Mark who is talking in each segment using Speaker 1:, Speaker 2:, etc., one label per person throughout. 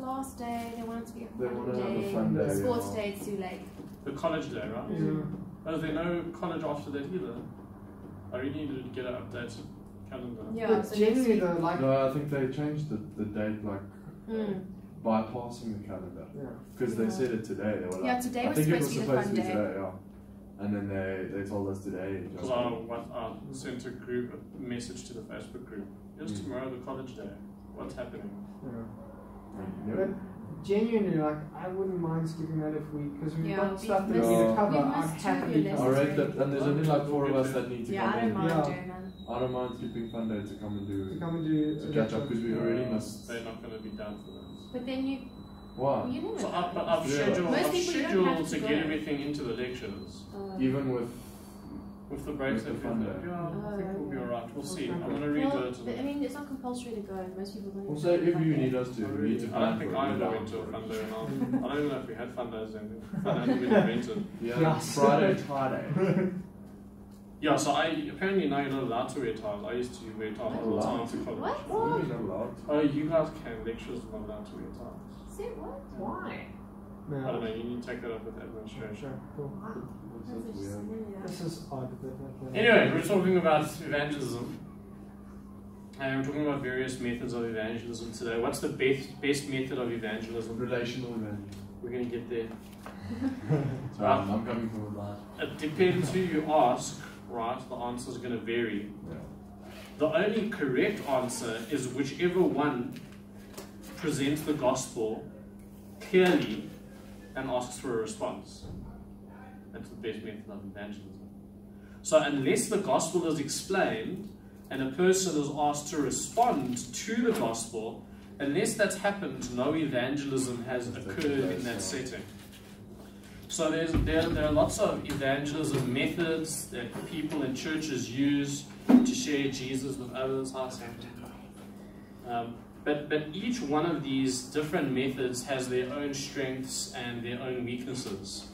Speaker 1: last day, they want it to be a
Speaker 2: They want to have a
Speaker 1: day.
Speaker 2: fun day.
Speaker 1: Sports day, it's too late.
Speaker 3: The college day, right?
Speaker 4: Yeah.
Speaker 3: Oh, is there no college after that either? I really needed to get an updated calendar.
Speaker 1: Yeah,
Speaker 4: But
Speaker 1: so
Speaker 4: generally,
Speaker 1: next
Speaker 4: though, like,
Speaker 2: No, I think they changed the date, like
Speaker 1: week.
Speaker 2: bypassing the calendar.
Speaker 4: yeah.
Speaker 2: Because they said it today. They were like,
Speaker 1: Yeah, today
Speaker 2: I
Speaker 1: was
Speaker 2: think it was
Speaker 1: supposed to be the
Speaker 2: supposed
Speaker 1: fun
Speaker 2: to be
Speaker 1: day.
Speaker 2: today, yeah. And then they told us today.
Speaker 3: Because I sent a group a message to the Facebook group. Is tomorrow the college day? What's happening?
Speaker 4: Yeah. But genuinely, like, I wouldn't mind skipping that if we, because we've
Speaker 1: Yeah,
Speaker 4: got
Speaker 1: we've
Speaker 4: stuff that we
Speaker 1: missed-
Speaker 4: need to cover.
Speaker 1: we've
Speaker 4: I'm
Speaker 1: missed two of
Speaker 4: happy
Speaker 1: your
Speaker 4: to
Speaker 2: I
Speaker 1: lessons.
Speaker 2: read that, and there's only like 4 of us that need to
Speaker 1: Yeah,
Speaker 2: come
Speaker 1: I don't
Speaker 2: in.
Speaker 1: mind
Speaker 4: Yeah.
Speaker 1: doing that.
Speaker 2: I don't mind skipping fun day to come and
Speaker 4: to
Speaker 2: do
Speaker 4: come and do
Speaker 2: to catch up because we already missed.
Speaker 3: They're not going to be down for this.
Speaker 1: But then you
Speaker 2: Wow.
Speaker 1: never
Speaker 3: So
Speaker 1: know.
Speaker 3: but I've
Speaker 2: Yeah.
Speaker 3: scheduled,
Speaker 1: Most
Speaker 3: I've
Speaker 1: people, you don't
Speaker 3: scheduled
Speaker 1: have
Speaker 3: to
Speaker 1: to
Speaker 3: get
Speaker 1: go.
Speaker 3: everything into the lectures.
Speaker 2: Even with
Speaker 3: With the breaks
Speaker 2: With
Speaker 3: that
Speaker 2: the
Speaker 3: we've
Speaker 2: fun
Speaker 3: had.
Speaker 2: day.
Speaker 3: Yeah, I think we'll be alright. We'll see.
Speaker 4: Okay.
Speaker 3: I'm going to redo
Speaker 1: Well,
Speaker 3: it.
Speaker 1: but, I mean, it's not compulsory to go. Most people don't.
Speaker 2: also if you need us to, we need to
Speaker 3: I
Speaker 2: plan
Speaker 3: don't think
Speaker 2: for
Speaker 3: I
Speaker 2: it.
Speaker 3: ever went to a fun day. And I don't even know if we had fun days then. Fun days have been invented.
Speaker 2: Yeah,
Speaker 4: Yes.
Speaker 2: Friday.
Speaker 3: Yeah, so apparently now you're not allowed to wear ties. I used to wear ties all the time to college.
Speaker 1: What?
Speaker 2: What? We're not allowed.
Speaker 3: Oh, you guys can. Lecturers are not allowed to wear ties.
Speaker 1: Say what?
Speaker 4: Why?
Speaker 3: I don't
Speaker 4: No.
Speaker 3: know, you need to take that up with administration.
Speaker 4: Sure, cool.
Speaker 2: This is weird.
Speaker 4: This is odd, but okay.
Speaker 3: Anyway, we're talking about evangelism. And we're talking about various methods of evangelism today. What's the best method of evangelism?
Speaker 2: Relational evangelism.
Speaker 3: We're going to get there.
Speaker 2: So I'm coming from that.
Speaker 3: It depends who you ask, right? The answer is going to vary.
Speaker 2: Yeah.
Speaker 3: The only correct answer is whichever one presents the gospel clearly and asks for a response. That's the best method of evangelism. So unless the gospel is explained and a person is asked to respond to the gospel, unless that's happened, no evangelism has occurred in that setting. So there are lots of evangelism methods that people in churches use to share Jesus with others. Hi, Sam. But each one of these different methods has their own strengths and their own weaknesses.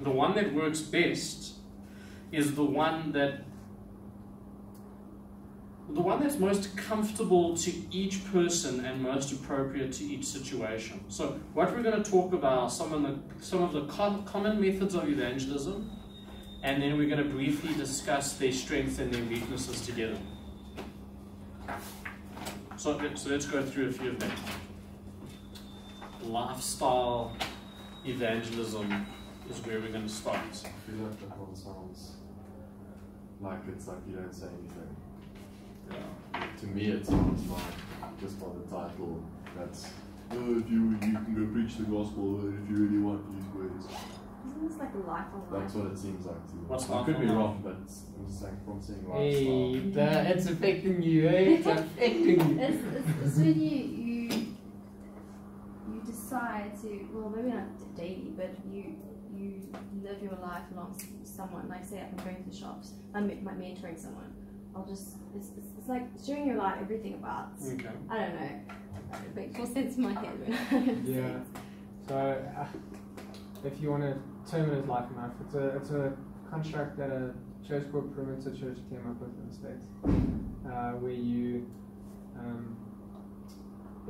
Speaker 3: The one that works best is the one that's most comfortable to each person and most appropriate to each situation. So what we're going to talk about are some of the common methods of evangelism, and then we're going to briefly discuss their strengths and their weaknesses together. So let's go through a few of them. Lifestyle evangelism is where we're going to start.
Speaker 2: I feel like that one sounds like it's like you don't say anything.
Speaker 3: Yeah.
Speaker 2: To me it sounds like, just by the title, that's, oh, if you can go preach the gospel if you really want these words.
Speaker 1: Isn't this like life on life?
Speaker 2: That's what it seems like to me.
Speaker 3: What's
Speaker 2: I
Speaker 3: life
Speaker 2: could
Speaker 3: on
Speaker 2: be
Speaker 3: life?
Speaker 2: wrong, but I'm just saying from seeing
Speaker 4: Hey,
Speaker 2: lifestyle.
Speaker 4: it's affecting you, eh? It's affecting you.
Speaker 1: It's when you decide to, well, maybe not daily, but you live your life along someone. Like say I'm going to the shops, I'm mentoring someone. It's like sharing your life, everything about.
Speaker 3: Okay.
Speaker 1: I don't know. It makes more sense in my head when I say
Speaker 4: Yeah.
Speaker 1: it.
Speaker 4: So, if you want to term it as life and life, it's a construct that a church called Perimeter Church came up with in the States, where you,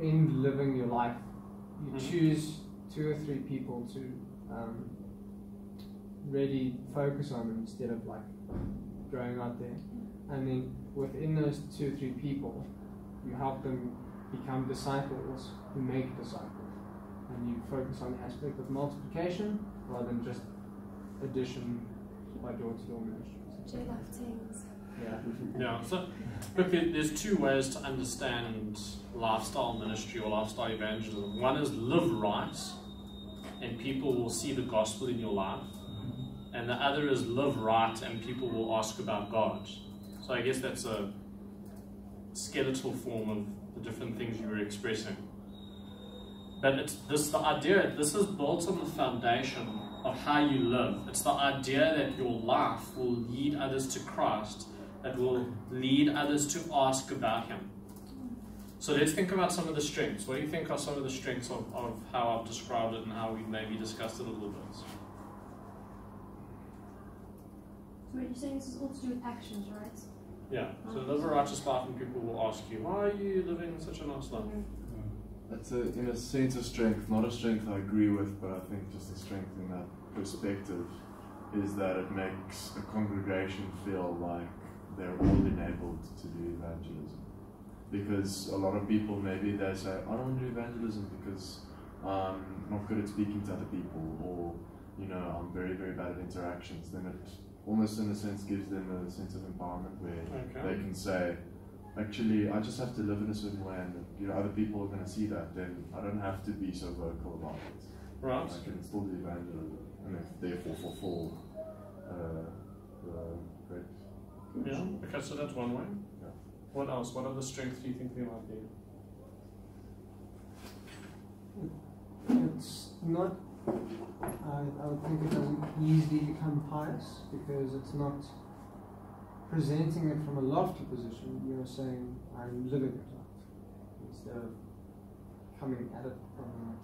Speaker 4: in living your life, you choose 2 or 3 people to really focus on instead of like growing out there, and then within those 2 or 3 people, you help them become disciples who make disciples. And you focus on the aspect of multiplication rather than just addition by door-to-door ministries.
Speaker 1: J life things.
Speaker 4: Yeah.
Speaker 3: Yeah, so look, there's 2 ways to understand lifestyle ministry or lifestyle evangelism. One is live right, and people will see the gospel in your life. And the other is live right, and people will ask about God. So I guess that's a skeletal form of the different things you were expressing. But the idea, this is built on the foundation of how you live. It's the idea that your life will lead others to Christ, that will lead others to ask about Him. So let's think about some of the strengths. What do you think are some of the strengths of how I've described it and how we've maybe discussed it a little bit?
Speaker 1: So what you're saying, this is all to do with actions, right?
Speaker 3: Yeah, so live a righteous life and people will ask you, why are you living such a nice life?
Speaker 2: It's in a sense a strength, not a strength I agree with, but I think just a strength in that perspective is that it makes a congregation feel like they're all enabled to do evangelism. Because a lot of people, maybe they say, I don't want to do evangelism because I'm not good at speaking to other people, or I'm very, very bad at interactions. Then it almost in a sense gives them a sense of empowerment where they can say, actually, I just have to live in a certain way, and other people are going to see that. Then I don't have to be so vocal about it.
Speaker 3: Right.
Speaker 2: I can still do evangelism, and therefore fulfill the great.
Speaker 3: Yeah. Okay, so that's one way.
Speaker 2: Yeah.
Speaker 3: What else? What other strengths do you think there might be?
Speaker 4: It's not, I would think it doesn't easily become pious because it's not presenting it from a lofty position. You're saying, I'm living it out, instead of coming at it from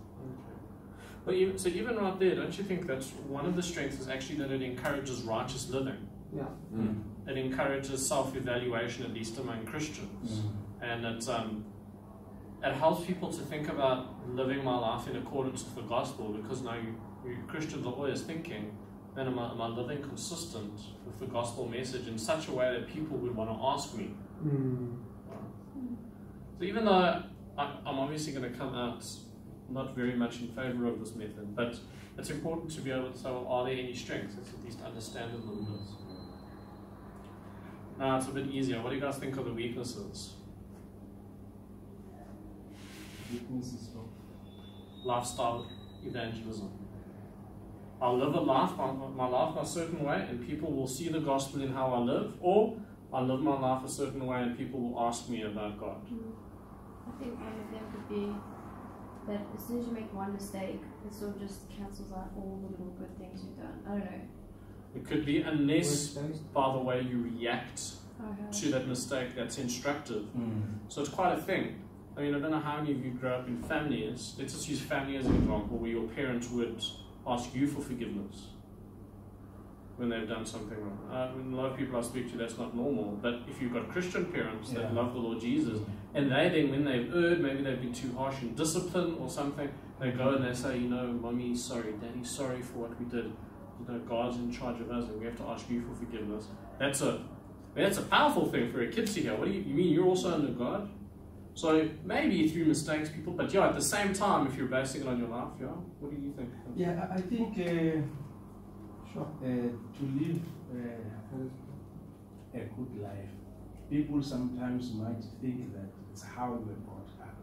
Speaker 3: But so even right there, don't you think that's one of the strengths is actually that it encourages righteous living?
Speaker 4: yeah.
Speaker 2: Mm.
Speaker 3: It encourages self-evaluation, at least among Christians. And it helps people to think about living my life in accordance with the gospel, because now you Christians are always thinking, man, am I living consistent with the gospel message in such a way that people would want to ask me? So even though I'm obviously going to come out not very much in favor of this method, but it's important to be able to say, well, are there any strengths? Let's at least understand a little bit. Now it's a bit easier. What do you guys think of the weaknesses?
Speaker 5: Weaknesses of
Speaker 3: Lifestyle evangelism. I'll live a life, my life a certain way, and people will see the gospel in how I live, or I'll live my life a certain way and people will ask me about God.
Speaker 1: I think one of them could be that as soon as you make one mistake, it sort of just cancels out all the little good things you've done. I don't know.
Speaker 3: It could be, unless by the way you react to that mistake, that's instructive. So it's quite a thing. I mean, I don't know how many of you grew up in families. Let's just use family as an example, where your parents would ask you for forgiveness when they've done something wrong. A lot of people I speak to, that's not normal. But if you've got Christian parents that love the Lord Jesus, and they then, when they've erred, maybe they've been too harsh in discipline or something, they go and they say, Mommy's sorry, Daddy's sorry for what we did. God's in charge of us, and we have to ask you for forgiveness. That's a powerful thing for a kid to hear. What do you mean? You're also under God? So maybe through mistakes, people, but at the same time, if you're basing it on your life, what do you think?
Speaker 5: Yeah, I think
Speaker 4: Sure.
Speaker 5: To live a good life, people sometimes might think that it's how you are brought up.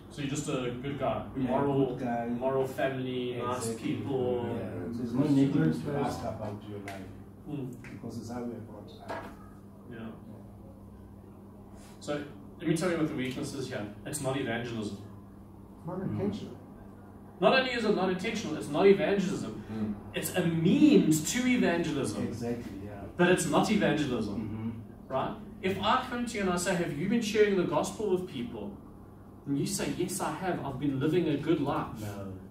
Speaker 3: So you're just a good guy,
Speaker 5: Good guy.
Speaker 3: moral family, nice people.
Speaker 5: Yeah. There's no need to ask about your life because it's how you are brought up.
Speaker 3: Yeah. So let me tell you what the weakness is here. It's not evangelism.
Speaker 4: Not intentional.
Speaker 3: Not only is it not intentional, it's not evangelism. It's a means to evangelism.
Speaker 5: Exactly, yeah.
Speaker 3: But it's not evangelism. Right? If I come to you and I say, have you been sharing the gospel with people? And you say, yes, I have. I've been living a good life.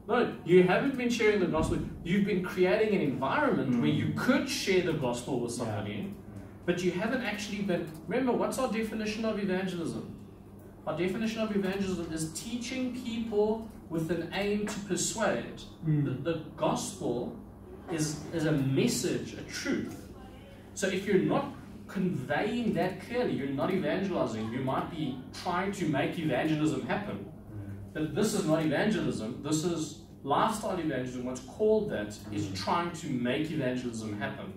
Speaker 3: No, you haven't been sharing the gospel. You've been creating an environment where you could share the gospel with somebody, but you haven't actually been. Remember, what's our definition of evangelism? Our definition of evangelism is teaching people with an aim to persuade. The gospel is a message, a truth. So if you're not conveying that clearly, you're not evangelizing. You might be trying to make evangelism happen. But this is not evangelism. This is lifestyle evangelism. What's called that is trying to make evangelism happen.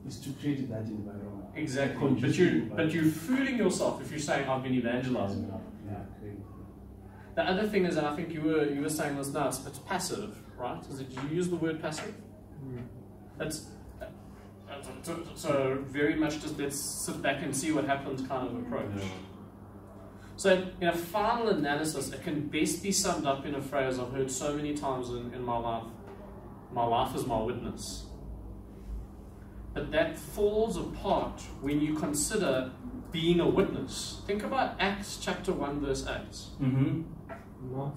Speaker 5: It's to create that environment.
Speaker 3: Exactly. But you're fooling yourself if you're saying, I've been evangelizing. The other thing is, and I think you were saying this now, it's passive, right? Did you use the word passive? It's so very much just let's sit back and see what happens kind of approach. So in a final analysis, it can best be summed up in a phrase I've heard so many times in my life. My life is my witness. But that falls apart when you consider being a witness. Think about Acts chapter 1 verse 8. Right.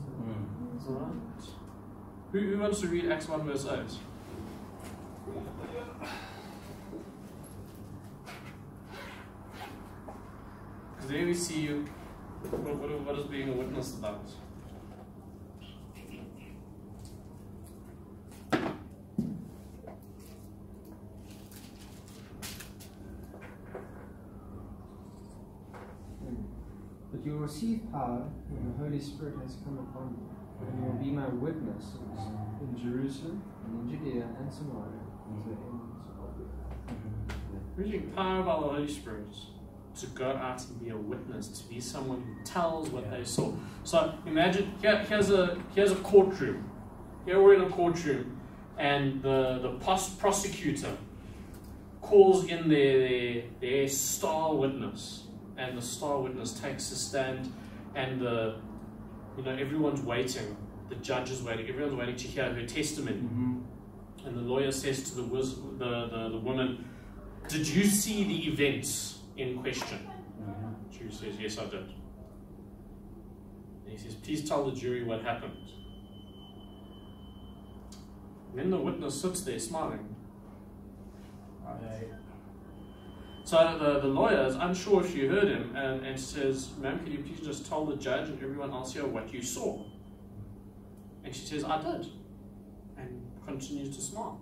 Speaker 3: Who wants to read Acts 1 verse 8? Because there we see you. What is being a witness about?
Speaker 4: But you will receive power when the Holy Spirit has come upon you, and you will be my witnesses in Jerusalem and in Judea and Samaria and to the ends of the earth.
Speaker 3: Receiving power by the Holy Spirit to go out and be a witness, to be someone who tells what they saw. So imagine here's a courtroom. Here we're in a courtroom, and the prosecutor calls in their star witness, and the star witness takes a stand, and everyone's waiting. The judge is waiting. Everyone's waiting to hear her testimony. And the lawyer says to the woman, "Did you see the events in question?" She says, "Yes, I did." And he says, "Please tell the jury what happened." And then the witness sits there smiling. So the lawyer is unsure if she heard him and says, "Ma'am, can you please just tell the judge and everyone else here what you saw?" And she says, "I did," and continues to smile.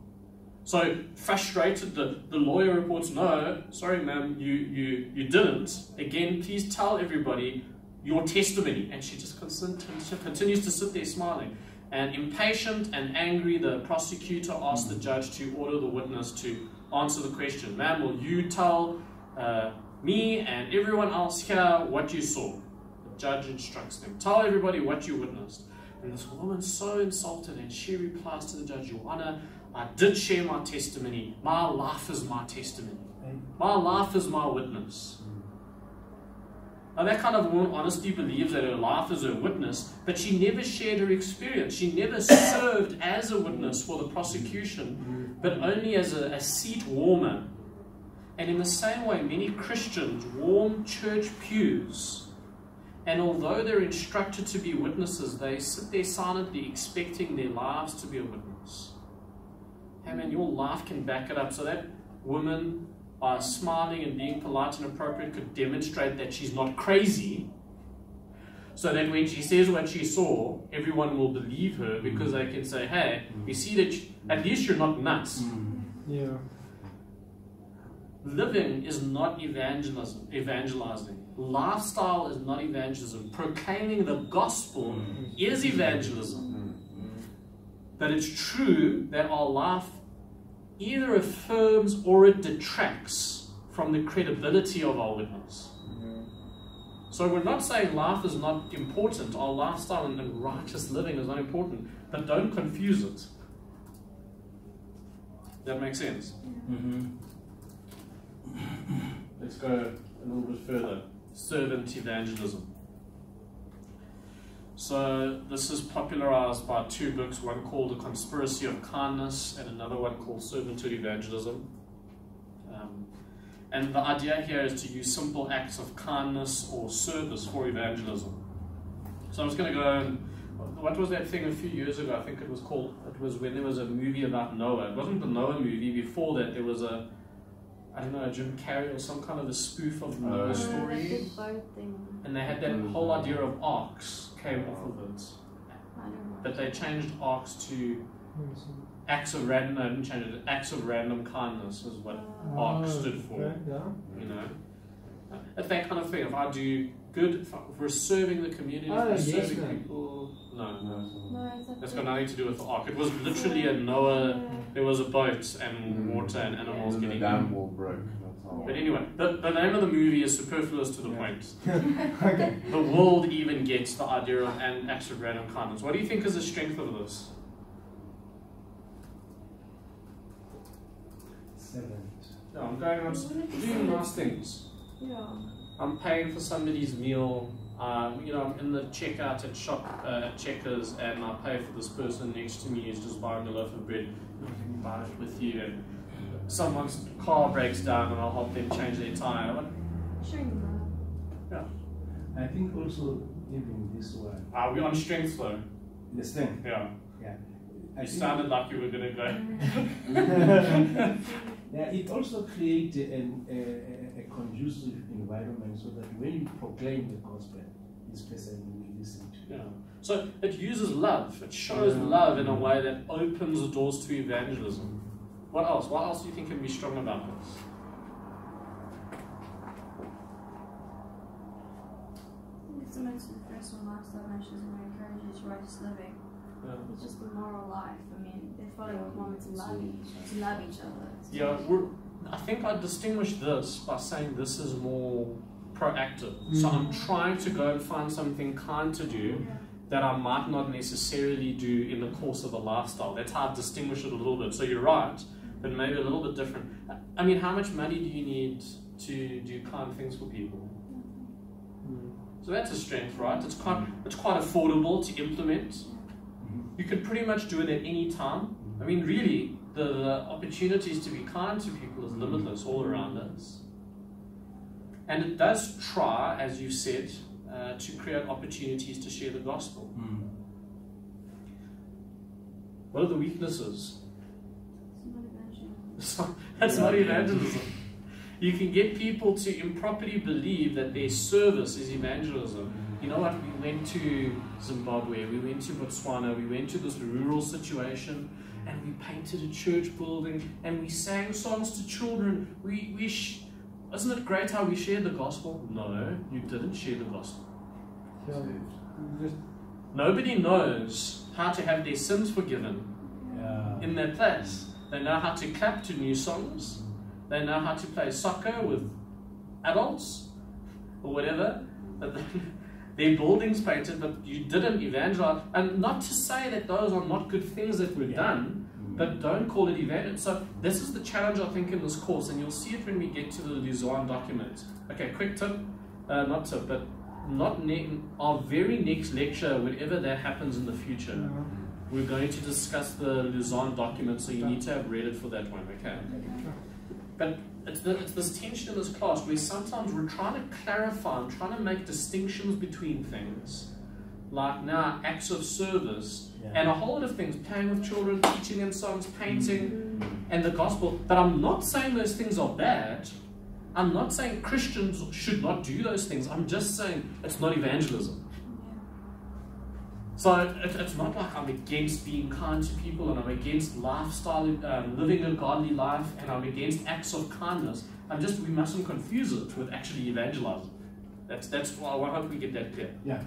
Speaker 3: So frustrated, the lawyer reports, "No, sorry ma'am, you didn't. Again, please tell everybody your testimony." And she just continues to sit there smiling. And impatient and angry, the prosecutor asked the judge to order the witness to answer the question. "Ma'am, will you tell me and everyone else here what you saw?" The judge instructs them, "Tell everybody what you witnessed." And this woman's so insulted, and she replies to the judge, "Your Honor, I did share my testimony. My life is my testimony. My life is my witness." Now that kind of woman honestly believes that her life is her witness, but she never shared her experience. She never served as a witness for the prosecution, but only as a seat warmer. And in the same way, many Christians warm church pews, and although they're instructed to be witnesses, they sit there silently expecting their lives to be a witness. Hey man, your life can back it up. So that woman, by smiling and being polite and appropriate, could demonstrate that she's not crazy, so that when she says what she saw, everyone will believe her, because they can say, "Hey, we see that at least you're not nuts."
Speaker 4: Yeah.
Speaker 3: Living is not evangelizing. Lifestyle is not evangelism. Proclaiming the gospel is evangelism. But it's true that our life either affirms or it detracts from the credibility of our witness. So we're not saying life is not important. Our lifestyle and righteous living is not important. But don't confuse it. That makes sense? Let's go a little bit further. Servant evangelism. So this is popularized by two books, one called The Conspiracy of Kindness and another one called Servanthood Evangelism. And the idea here is to use simple acts of kindness or service for evangelism. So I'm just going to go and, what was that thing a few years ago? I think it was when there was a movie about Noah. It wasn't the Noah movie. Before that there was a Jim Carrey or some kind of a spoof of Noah's story. And they had that whole idea of arcs came off of it. But they changed arcs to acts of random, I didn't change it, acts of random kindness is what arc stood for. You know? It's that kind of thing. If I do good, if we're serving the community, if we're serving people, no, that's got nothing to do with the ark. It was literally a Noah, there was a boat and water and animals getting
Speaker 2: the dam wall broke.
Speaker 3: But anyway, the name of the movie is superfluous to the point.
Speaker 4: Okay.
Speaker 3: The world even gets the idea of an acts of random kindness. What do you think is the strength of this? Yeah, I'm going on doing nice things.
Speaker 1: Yeah.
Speaker 3: I'm paying for somebody's meal. I'm in the checkout at Checkers, and I pay for this person next to me who's just buying a loaf of bread. Can you buy it with you? And someone's car breaks down, and I'll help them change their tire.
Speaker 1: Showing love.
Speaker 3: Yeah.
Speaker 5: I think also even this one.
Speaker 3: Are we on strength though?
Speaker 5: The strength.
Speaker 3: Yeah.
Speaker 5: Yeah.
Speaker 3: You sounded like you were going to go.
Speaker 5: Yeah, it also creates a conducive environment so that when you proclaim the gospel, this person will listen to.
Speaker 3: Yeah. So it uses love. It shows love in a way that opens the doors to evangelism. What else? What else do you think can be strong about this?
Speaker 1: It's the most personal lifestyle measures and encourages righteous living. It's just the moral life. I mean, they're following a commandment to love each other.
Speaker 3: Yeah, I think I distinguish this by saying this is more proactive. So I'm trying to go and find something kind to do that I might not necessarily do in the course of a lifestyle. That's how I distinguish it a little bit. So you're right, but maybe a little bit different. I mean, how much money do you need to do kind things for people? So that's a strength, right? It's quite affordable to implement. You can pretty much do it at any time. I mean, really, the opportunities to be kind to people is limitless all around us. And it does try, as you said, to create opportunities to share the gospel. What are the weaknesses? That's not evangelism. You can get people to improperly believe that their service is evangelism. You know what? We went to Zimbabwe, we went to Botswana, we went to this rural situation, and we painted a church building, and we sang songs to children. Isn't it great how we shared the gospel? No, you didn't share the gospel. Nobody knows how to have their sins forgiven in their place. They know how to clap to new songs. They know how to play soccer with adults or whatever. Their buildings painted, but you didn't evangelize. And not to say that those are not good things that were done, but don't call it evangelism. So this is the challenge, I think, in this course, and you'll see it when we get to the Luzon document. Okay, quick tip, not tip, but our very next lecture, whenever that happens in the future, we're going to discuss the Luzon document, so you need to have read it for that one, okay? But it's this tension in this class where sometimes we're trying to clarify and trying to make distinctions between things, like now acts of service and a whole lot of things, playing with children, teaching them songs, painting, and the gospel. But I'm not saying those things are bad. I'm not saying Christians should not do those things. I'm just saying it's not evangelism. So it's not like I'm against being kind to people and I'm against lifestyle, living a godly life, and I'm against acts of kindness. We mustn't confuse it with actually evangelizing. That's why I hope we get that clear.
Speaker 5: Yeah.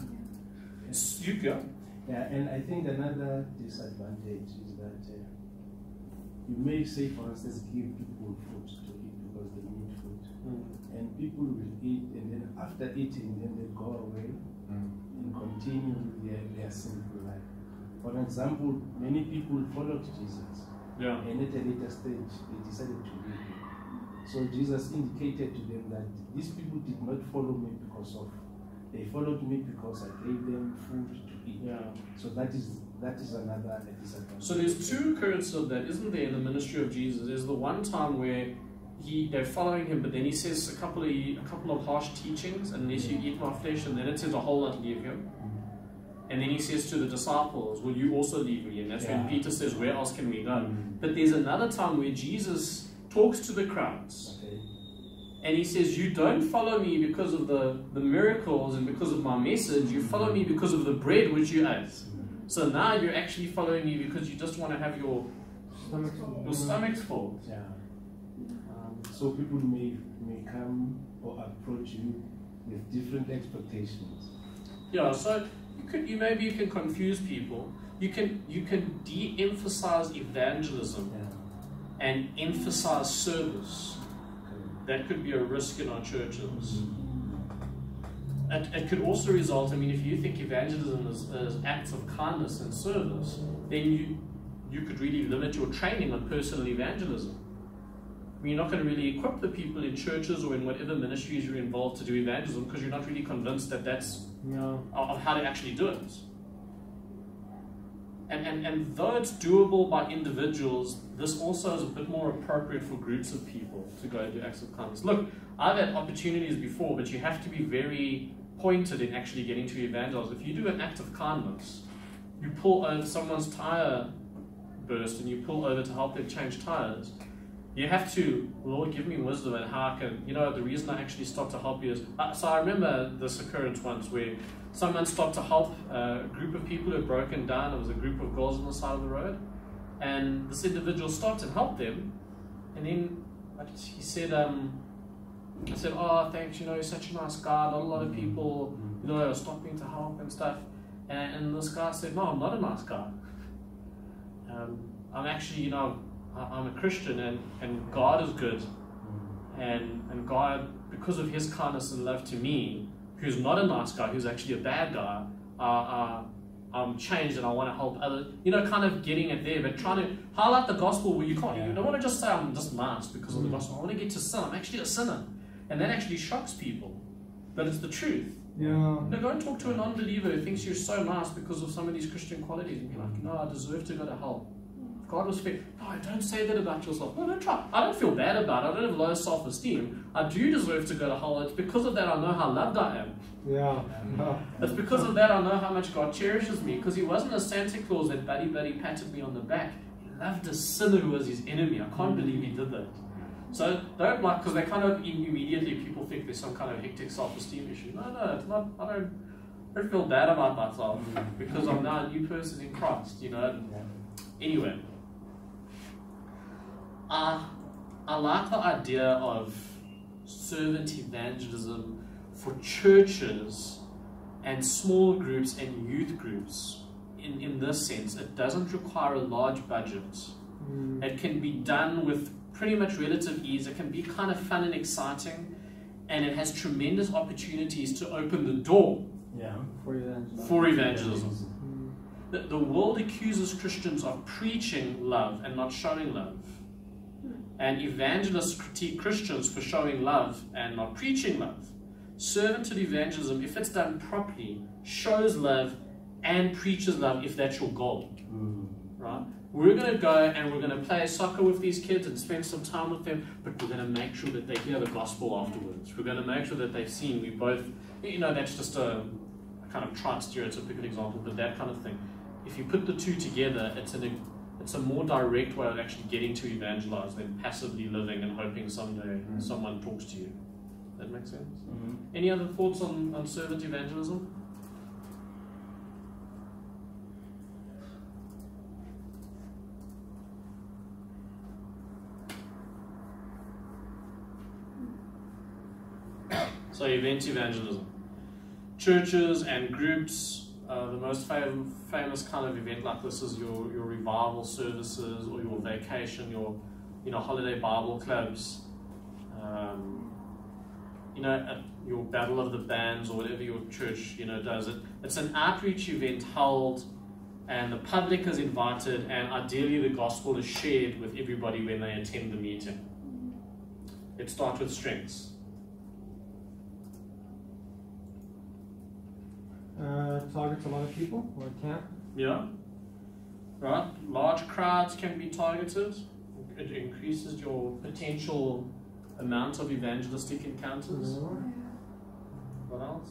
Speaker 3: You go.
Speaker 5: Yeah, and I think another disadvantage is that you may say, for instance, give people food to eat because they need food. And people will eat, and then after eating, then they go away and continue their sinful life. For example, many people followed Jesus, and at a later stage, they decided to leave him. So Jesus indicated to them that these people did not follow me they followed me because I gave them food to eat. So that is another disadvantage.
Speaker 3: So there's two occurrences of that, isn't there, in the ministry of Jesus? There's the one time where they're following him, but then he says a couple of harsh teachings, unless you eat my flesh, and then it says a whole lot leave him. And then he says to the disciples, will you also leave me? And that's when Peter says, where else can we go? But there's another time where Jesus talks to the crowds. And he says, you don't follow me because of the miracles and because of my message. You follow me because of the bread which you ate. So now you're actually following me because you just want to have your stomachs full.
Speaker 5: So people may come or approach you with different expectations.
Speaker 3: Yeah, so maybe you can confuse people. You can de-emphasize evangelism and emphasize service. That could be a risk in our churches. It could also result, if you think evangelism is acts of kindness and service, then you could really limit your training on personal evangelism. You're not going to really equip the people in churches or in whatever ministries you're involved to do evangelism because you're not really convinced that that's of how to actually do it. And though it's doable by individuals, this also is a bit more appropriate for groups of people to go and do acts of kindness. Look, I've had opportunities before, but you have to be very pointed in actually getting to evangelize. If you do an act of kindness, you pull over someone's tire burst and you pull over to help them change tires, you have to, Lord, give me wisdom and how I can, the reason I actually stopped to help you is, so I remember this occurrence once where someone stopped to help a group of people who had broken down. It was a group of girls on the side of the road, and this individual stopped and helped them. And then he said, I said, "Oh, thanks, you're such a nice guy. Not a lot of people, are stopping to help and stuff." And this guy said, "No, I'm not a nice guy. I'm actually, I'm a Christian, and God is good, and God, because of His kindness and love to me, who's not a nice guy, who's actually a bad guy, I'm changed and I want to help others." Kind of getting it there, but trying to highlight the gospel where you can't. You don't want to just say I'm just nice because of the gospel. I want to get to sin. I'm actually a sinner, and that actually shocks people, but it's the truth.
Speaker 4: Yeah.
Speaker 3: Go and talk to a non-believer who thinks you're so nice because of some of these Christian qualities, and be like, "No, I deserve to go to hell. If God was fair." No, don't say that about yourself. No, don't try. I don't feel bad about it. I don't have low self-esteem. I do deserve to go to hell. It's because of that I know how loved I am.
Speaker 4: Yeah.
Speaker 3: It's because of that I know how much God cherishes me, because He wasn't a Santa Claus that buddy patted me on the back. He loved a sinner who was His enemy. I can't believe He did that. So don't because they kind of immediately people think there's some kind of hectic self-esteem issue. No, it's not. I don't feel bad about myself because I'm now a new person in Christ. Anyway, I like the idea of servant evangelism for churches and small groups and youth groups. In this sense, it doesn't require a large budget. It can be done with pretty much relative ease. It can be kind of fun and exciting, and it has tremendous opportunities to open the door for evangelism. The world accuses Christians of preaching love and not showing love, and evangelists critique Christians for showing love and not preaching love. Servanthood evangelism, if it's done properly, shows love and preaches love if that's your goal. Right? We're going to go and we're going to play soccer with these kids and spend some time with them, but we're going to make sure that they hear the gospel afterwards. We're going to make sure that they've seen. We both, that's just a kind of trite stereotypical example, but that kind of thing. If you put the two together, it's a more direct way of actually getting to evangelize than passively living and hoping someday someone talks to you. That makes sense? Any other thoughts on servant evangelism? So event evangelism. Churches and groups, the most famous kind of event like this is your revival services or your vacation, your holiday Bible clubs, your battle of the bands or whatever your church does. It's an outreach event held, and the public is invited, and ideally the gospel is shared with everybody when they attend the meeting. It starts with strengths.
Speaker 4: Targets a lot of people, or it can.
Speaker 3: Yeah. Right. Large crowds can be targeted. It increases your potential amount of evangelistic encounters. What else?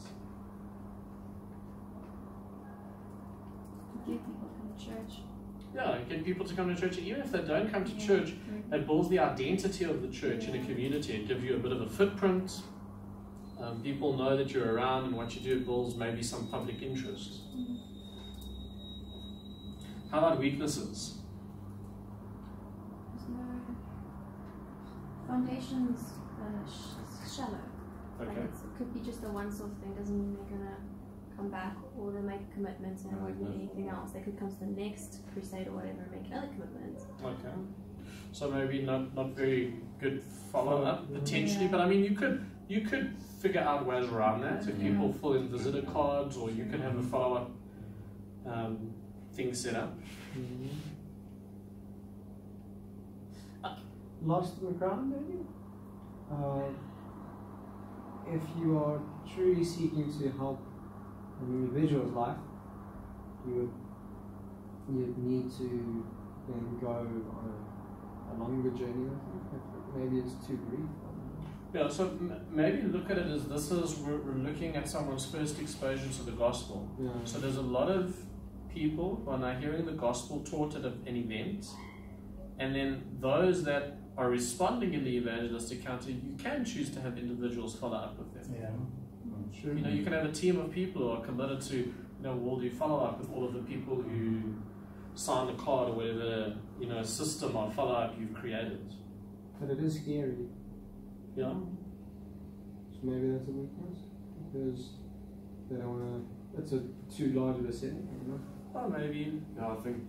Speaker 1: Get people to come to church.
Speaker 3: Yeah, get people to come to church. Even if they don't come to church, it builds the identity of the church in a community. It gives you a bit of a footprint. People know that you're around and what you do. It builds maybe some public interest. How about weaknesses?
Speaker 1: There's no foundations shallow.
Speaker 3: Okay.
Speaker 1: Like it could be just a one-off thing. Doesn't mean they're gonna come back, or they make commitments and won't need anything else. They could come to the next crusade or whatever and make another commitment.
Speaker 3: Okay. So maybe not very good follow-up potentially, but I mean you could figure out ways around that. If people fill in visitor cards, or you can have a follow-up thing set up.
Speaker 4: Lost in the crowd, maybe? If you are truly seeking to help an individual's life, you'd need to then go on a longer journey with them. Maybe it's too brief.
Speaker 3: Yeah, so maybe look at it as we're looking at someone's first exposure to the gospel.
Speaker 4: Yeah.
Speaker 3: So there's a lot of people when they're hearing the gospel taught at an event, and then those that are responding in the evangelist encounter, you can choose to have individuals follow up with them.
Speaker 5: Yeah.
Speaker 4: Sure.
Speaker 3: You know, you can have a team of people who are committed to, you know, will do follow-up with all of the people who sign the card or whatever, you know, system of follow-up you've created.
Speaker 4: But it is scary.
Speaker 3: Yeah.
Speaker 4: So maybe that's a weakness, because they don't want to, it's a too large of a setting, you know?
Speaker 3: Well, maybe.
Speaker 2: Yeah, I think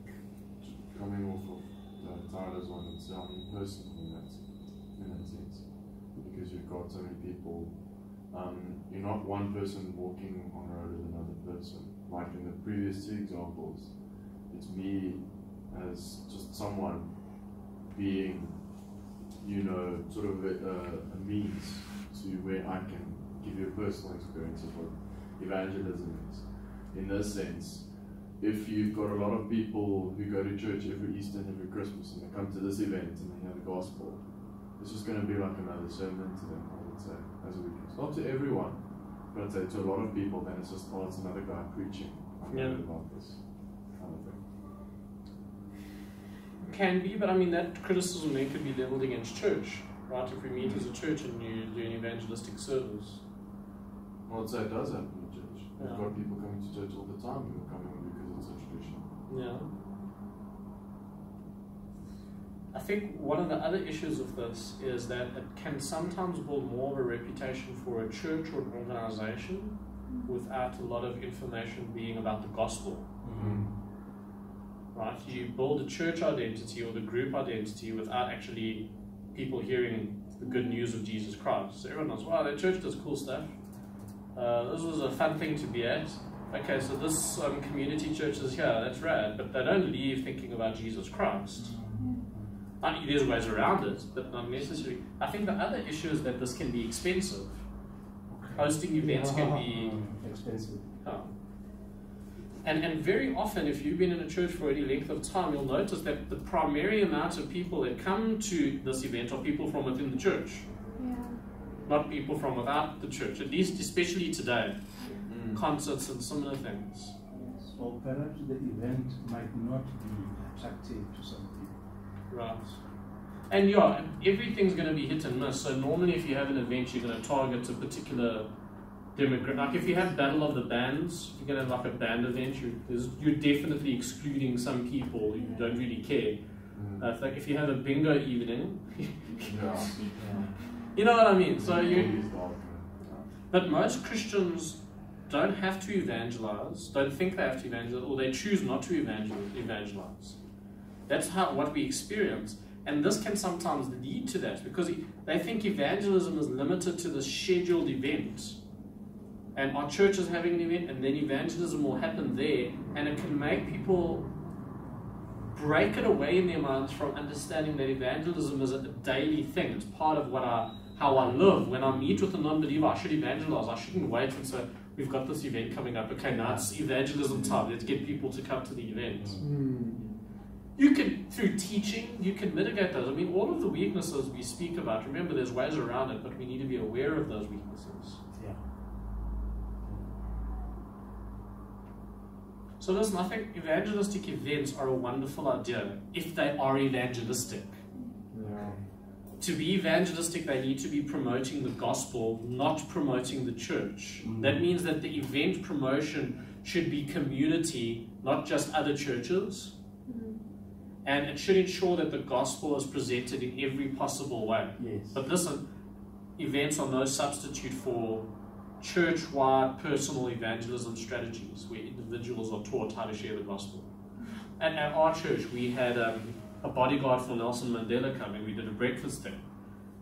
Speaker 2: coming off of Tyler's one, it's personal in that sense, because you've got so many people. You're not one person walking on the road with another person. Like in the previous two examples, it's me as just someone being, you know, sort of a means to where I can give you a personal experience of what evangelism is. In this sense, if you've got a lot of people who go to church every Easter and every Christmas and they come to this event and they hear the gospel, it's just going to be like another sermon to them, I would say, as a weekend. Not to everyone, but I'd say to a lot of people, then it's just, oh, it's another guy preaching. I've heard about this kind of thing.
Speaker 3: Can be, but I mean, that criticism then could be leveled against church, right? If we meet as a church and you do an evangelistic service.
Speaker 2: Well, I'd say it does happen in church.
Speaker 3: Yeah.
Speaker 2: We've got people coming to church all the time who are coming because it's a tradition.
Speaker 3: Yeah. I think one of the other issues of this is that it can sometimes build more of a reputation for a church or an organization without a lot of information being about the gospel.
Speaker 2: Mm-hmm.
Speaker 3: Right? You build a church identity or the group identity without actually people hearing the good news of Jesus Christ. So everyone knows, wow, that church does cool stuff. This was a fun thing to be at. Okay, so this community church is here, that's rad, but they don't leave thinking about Jesus Christ. There's ways around it, but not necessarily. I think the other issue is that this can be expensive. Hosting events can be
Speaker 5: expensive.
Speaker 3: And very often, if you've been in a church for any length of time, you'll notice that the primary amount of people that come to this event are people from within the church.
Speaker 1: Yeah.
Speaker 3: Not people from without the church, at least especially today. Concerts and similar things.
Speaker 5: So perhaps the event might not be attractive to some people.
Speaker 3: Right. And yeah, everything's going to be hit and miss. So normally if you have an event, you're going to target a particular demographic. Like if you have Battle of the Bands, you're going to have like a band event, you're definitely excluding some people who don't really care. Like if you have a bingo evening, you know what I mean? So but most Christians don't have to evangelize, don't think they have to evangelize, or they choose not to evangelize. That's what we experience. And this can sometimes lead to that, because they think evangelism is limited to the scheduled event. And our church is having an event, and then evangelism will happen there, and it can make people break it away in their minds from understanding that evangelism is a daily thing. It's part of how I live. When I meet with a non-believer, I should evangelize. I shouldn't wait and say, we've got this event coming up. Okay, now it's evangelism time. Let's get people to come to the event. You can, through teaching, you can mitigate those. I mean, all of the weaknesses we speak about, remember there's ways around it, but we need to be aware of those weaknesses.
Speaker 5: Yeah.
Speaker 3: So listen, I think evangelistic events are a wonderful idea if they are evangelistic. To be evangelistic, they need to be promoting the gospel, not promoting the church. That means that the event promotion should be community, not just other churches. And it should ensure that the gospel is presented in every possible way.
Speaker 5: Yes.
Speaker 3: But listen, events are no substitute for church-wide personal evangelism strategies where individuals are taught how to share the gospel. And at our church, we had a bodyguard for Nelson Mandela coming. We did a breakfast thing.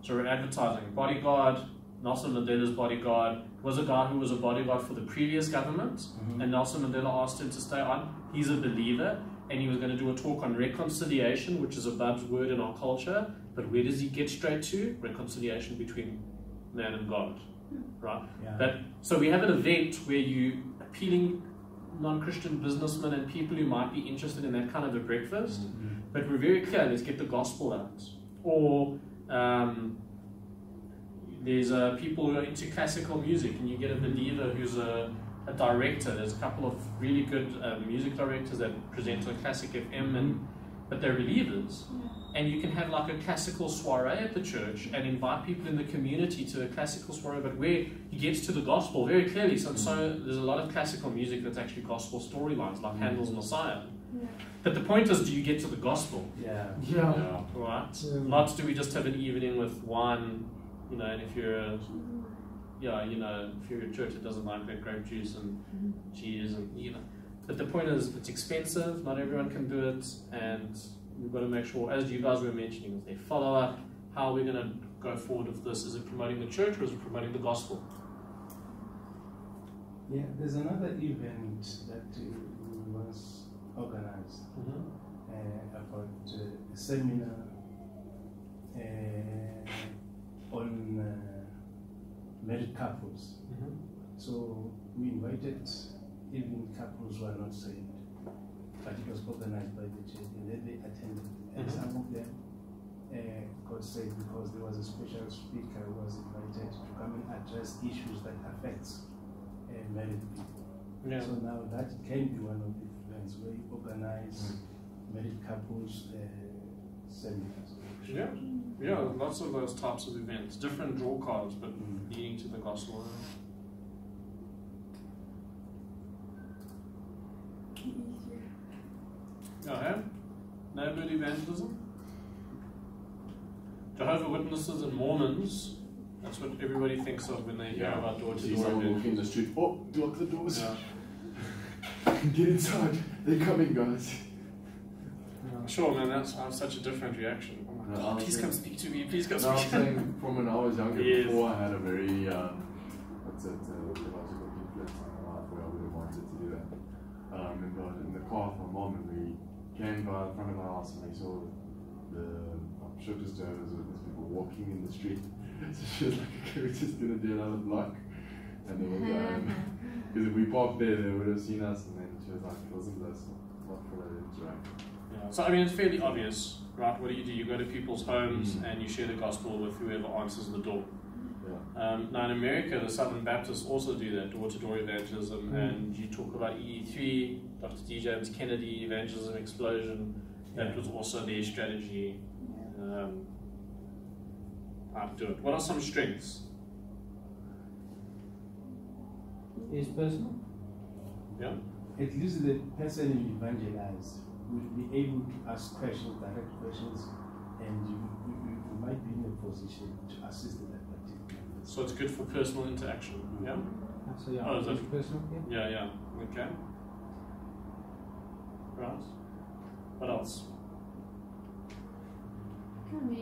Speaker 3: So we're advertising bodyguard, Nelson Mandela's bodyguard. It was a guy who was a bodyguard for the previous government, and Nelson Mandela asked him to stay on. He's a believer, and he was going to do a talk on reconciliation, which is a buzzword in our culture. But where does he get straight to? Reconciliation between man and God, right?
Speaker 5: Yeah.
Speaker 3: So we have an event where you appealing non-Christian businessmen and people who might be interested in that kind of a breakfast. But we're very clear, let's get the gospel out. Or there's people who are into classical music, and you get a believer who's a director. There's a couple of really good music directors that present on Classic FM, and but they're believers.
Speaker 1: Yeah.
Speaker 3: And you can have like a classical soiree at the church and invite people in the community to a classical soiree, but where he gets to the gospel very clearly. So there's a lot of classical music that's actually gospel storylines, like Handel's Messiah.
Speaker 1: Yeah.
Speaker 3: But the point is, do you get to the gospel?
Speaker 5: Yeah.
Speaker 2: Yeah.
Speaker 3: Right?
Speaker 4: Yeah.
Speaker 3: Not do we just have an evening with wine, you know, and if you're a, if you're a church that doesn't like that grape juice and cheese and, But the point is, it's expensive, not everyone can do it, and we've got to make sure, as you guys were mentioning, is there follow up? How are we going to go forward with this? Is it promoting the church or is it promoting the gospel?
Speaker 5: Yeah, there's another event that we once organized about a seminar on married couples. So we invited even couples who are not saved, but it was organized by the church, and then they attended. And some of them got saved because there was a special speaker who was invited to come and address issues that affects married people.
Speaker 3: Yeah.
Speaker 5: So now that can be one of the events where you organize married couples seminars.
Speaker 3: Yeah, lots of those types of events, different draw cards, but leading to the gospel. Neighborhood evangelism. Jehovah's Witnesses and Mormons. That's what everybody thinks of when they hear about door-to-door
Speaker 2: See someone walking in
Speaker 3: evangelism.
Speaker 2: the street. Oh, lock the doors.
Speaker 3: Yeah.
Speaker 2: Get inside. They're coming, guys.
Speaker 3: Sure, man, that's such a different reaction. Oh my
Speaker 2: No,
Speaker 3: God,
Speaker 2: I
Speaker 3: please
Speaker 2: think-
Speaker 3: come speak to me, please come
Speaker 2: No, I'm
Speaker 3: speak to me.
Speaker 2: saying from when I was younger,
Speaker 3: Yes.
Speaker 2: before I had a very, theological influence on my life where I would have wanted to do that. I remember in the car with my mom and we came by the front of my house and we saw the Shookers Jehovah's Witness people walking in the street. So she was like, okay, we're just going to do another block. And then we'll go home. Because if we parked there, they would have seen us. And then she was like, wasn't this not for that interact?
Speaker 3: Yeah. So, I mean, it's fairly obvious, right? What do? You go to people's homes and you share the gospel with whoever answers the door.
Speaker 2: Yeah.
Speaker 3: Now, in America, the Southern Baptists also do that, door-to-door evangelism, and you talk about EE3, Dr. D. James Kennedy, Evangelism Explosion. That was also their strategy. How to do it. What are some strengths?
Speaker 4: Is personal.
Speaker 3: Yeah.
Speaker 5: At least the person you evangelize will be able to ask questions, direct questions, and you might be in a position to assist in that particular.
Speaker 3: So it's good for personal interaction. Yeah.
Speaker 4: So yeah,
Speaker 3: Oh, is
Speaker 4: is
Speaker 3: it?
Speaker 4: personal. Yeah.
Speaker 3: Yeah. Okay. Right. What else?
Speaker 1: Can we